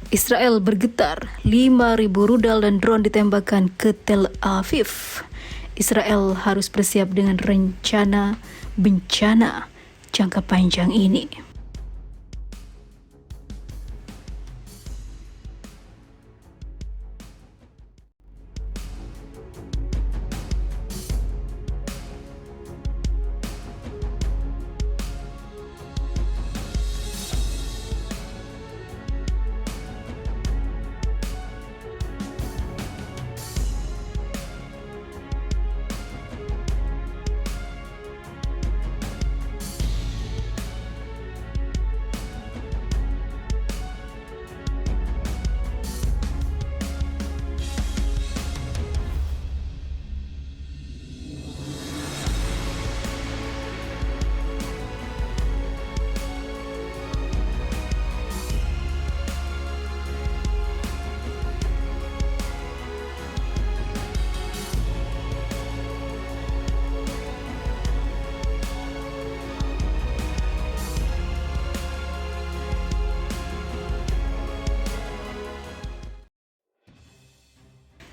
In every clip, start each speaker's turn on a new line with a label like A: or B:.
A: Israel bergetar, 5.000 rudal dan drone ditembakkan ke Tel Aviv. Israel harus bersiap dengan rencana bencana jangka panjang ini.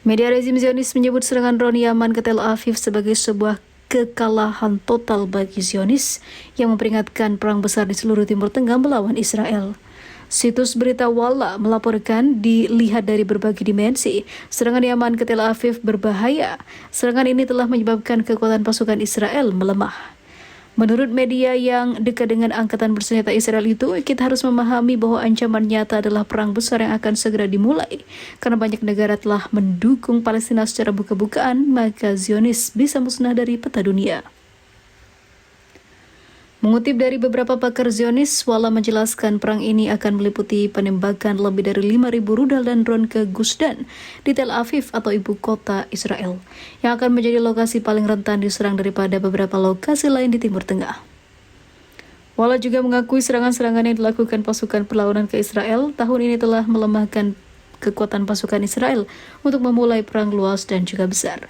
A: Media rezim Zionis menyebut serangan drone Yaman ke Tel Aviv sebagai sebuah kekalahan total bagi Zionis yang memperingatkan perang besar di seluruh Timur Tengah melawan Israel. Situs berita Walla melaporkan dilihat dari berbagai dimensi, serangan Yaman ke Tel Aviv berbahaya. Serangan ini telah menyebabkan kekuatan pasukan Israel melemah. Menurut media yang dekat dengan angkatan bersenjata Israel itu, kita harus memahami bahwa ancaman nyata adalah perang besar yang akan segera dimulai. Karena banyak negara telah mendukung Palestina secara buka-bukaan, maka Zionis bisa musnah dari peta dunia. Mengutip dari beberapa pakar Zionis, Walla menjelaskan perang ini akan meliputi penembakan lebih dari 5.000 rudal dan drone ke Gush Dan di Tel Aviv atau ibu kota Israel, yang akan menjadi lokasi paling rentan diserang daripada beberapa lokasi lain di Timur Tengah. Walla juga mengakui serangan-serangan yang dilakukan pasukan perlawanan ke Israel tahun ini telah melemahkan kekuatan pasukan Israel untuk memulai perang luas dan juga besar.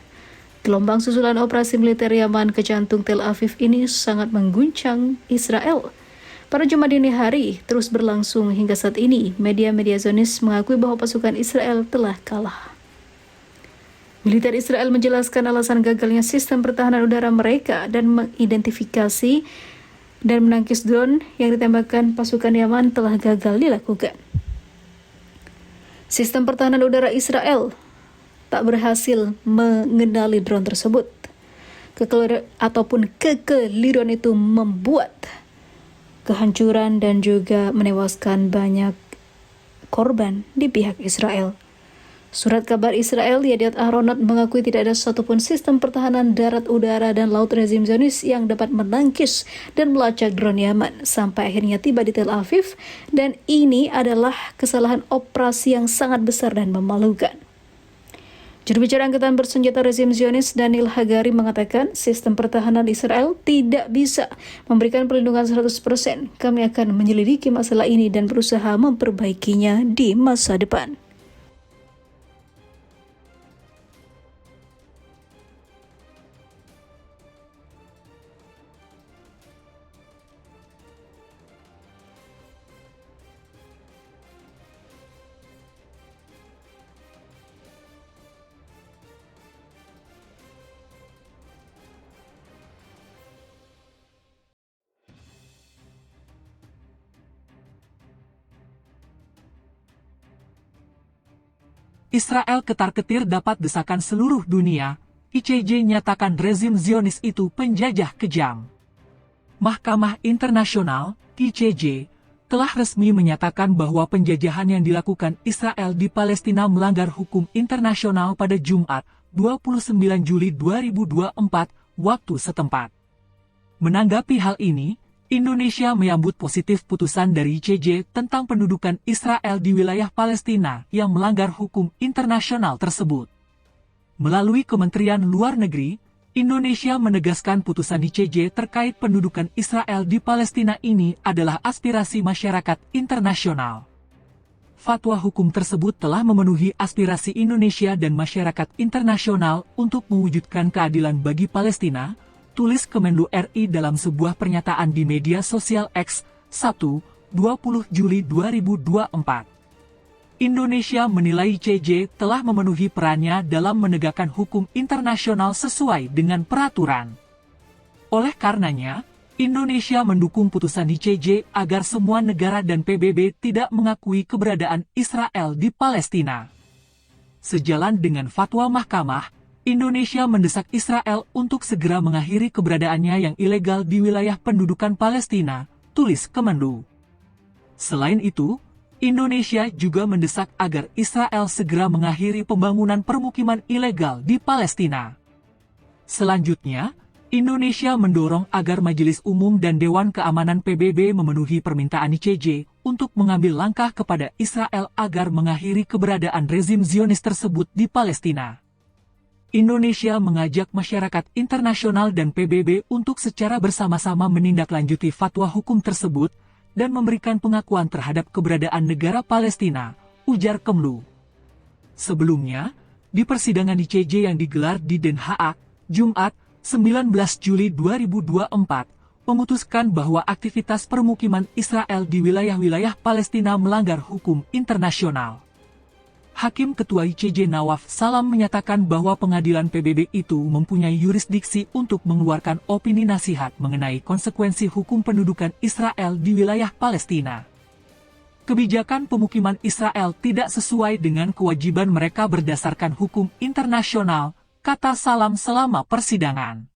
A: Gelombang susulan operasi militer Yaman ke jantung Tel Aviv ini sangat mengguncang Israel. Pada Jumat dini hari terus berlangsung hingga saat ini, media-media Zionis mengakui bahwa pasukan Israel telah kalah. Militer Israel menjelaskan alasan gagalnya sistem pertahanan udara mereka dan mengidentifikasi dan menangkis drone yang ditembakkan pasukan Yaman telah gagal dilakukan. Sistem pertahanan udara Israel tak berhasil mengenali drone tersebut. Kekeliruan itu membuat kehancuran dan juga menewaskan banyak korban di pihak Israel. Surat kabar Israel Yediot Ahronot mengakui tidak ada satupun sistem pertahanan darat, udara, dan laut rezim Zionis yang dapat menangkis dan melacak drone Yaman sampai akhirnya tiba di Tel Aviv, dan ini adalah kesalahan operasi yang sangat besar dan memalukan. Juru bicara Angkatan Bersenjata rezim Zionis Daniel Hagari mengatakan sistem pertahanan Israel tidak bisa memberikan perlindungan 100%. Kami akan menyelidiki masalah ini dan berusaha memperbaikinya di masa depan.
B: Israel ketar-ketir dapat desakan seluruh dunia, ICJ nyatakan rezim Zionis itu penjajah kejam. Mahkamah Internasional, ICJ, telah resmi menyatakan bahwa penjajahan yang dilakukan Israel di Palestina melanggar hukum internasional pada Jumat, 29 Juli 2024, waktu setempat. Menanggapi hal ini, Indonesia menyambut positif putusan dari ICJ tentang pendudukan Israel di wilayah Palestina yang melanggar hukum internasional tersebut. Melalui Kementerian Luar Negeri, Indonesia menegaskan putusan ICJ terkait pendudukan Israel di Palestina ini adalah aspirasi masyarakat internasional. Fatwa hukum tersebut telah memenuhi aspirasi Indonesia dan masyarakat internasional untuk mewujudkan keadilan bagi Palestina, tulis Kemenlu RI dalam sebuah pernyataan di media sosial X, 1, 20 Juli 2024. Indonesia menilai ICJ telah memenuhi perannya dalam menegakkan hukum internasional sesuai dengan peraturan. Oleh karenanya, Indonesia mendukung putusan ICJ agar semua negara dan PBB tidak mengakui keberadaan Israel di Palestina. Sejalan dengan fatwa mahkamah, Indonesia mendesak Israel untuk segera mengakhiri keberadaannya yang ilegal di wilayah pendudukan Palestina, tulis Kemenlu. Selain itu, Indonesia juga mendesak agar Israel segera mengakhiri pembangunan permukiman ilegal di Palestina. Selanjutnya, Indonesia mendorong agar Majelis Umum dan Dewan Keamanan PBB memenuhi permintaan ICJ untuk mengambil langkah kepada Israel agar mengakhiri keberadaan rezim Zionis tersebut di Palestina. Indonesia mengajak masyarakat internasional dan PBB untuk secara bersama-sama menindaklanjuti fatwa hukum tersebut dan memberikan pengakuan terhadap keberadaan negara Palestina, ujar Kemlu. Sebelumnya, di persidangan ICJ yang digelar di Den Haag, Jumat, 19 Juli 2024, memutuskan bahwa aktivitas permukiman Israel di wilayah-wilayah Palestina melanggar hukum internasional. Hakim Ketua ICJ Nawaf Salam menyatakan bahwa pengadilan PBB itu mempunyai yurisdiksi untuk mengeluarkan opini nasihat mengenai konsekuensi hukum pendudukan Israel di wilayah Palestina. Kebijakan pemukiman Israel tidak sesuai dengan kewajiban mereka berdasarkan hukum internasional, kata Salam selama persidangan.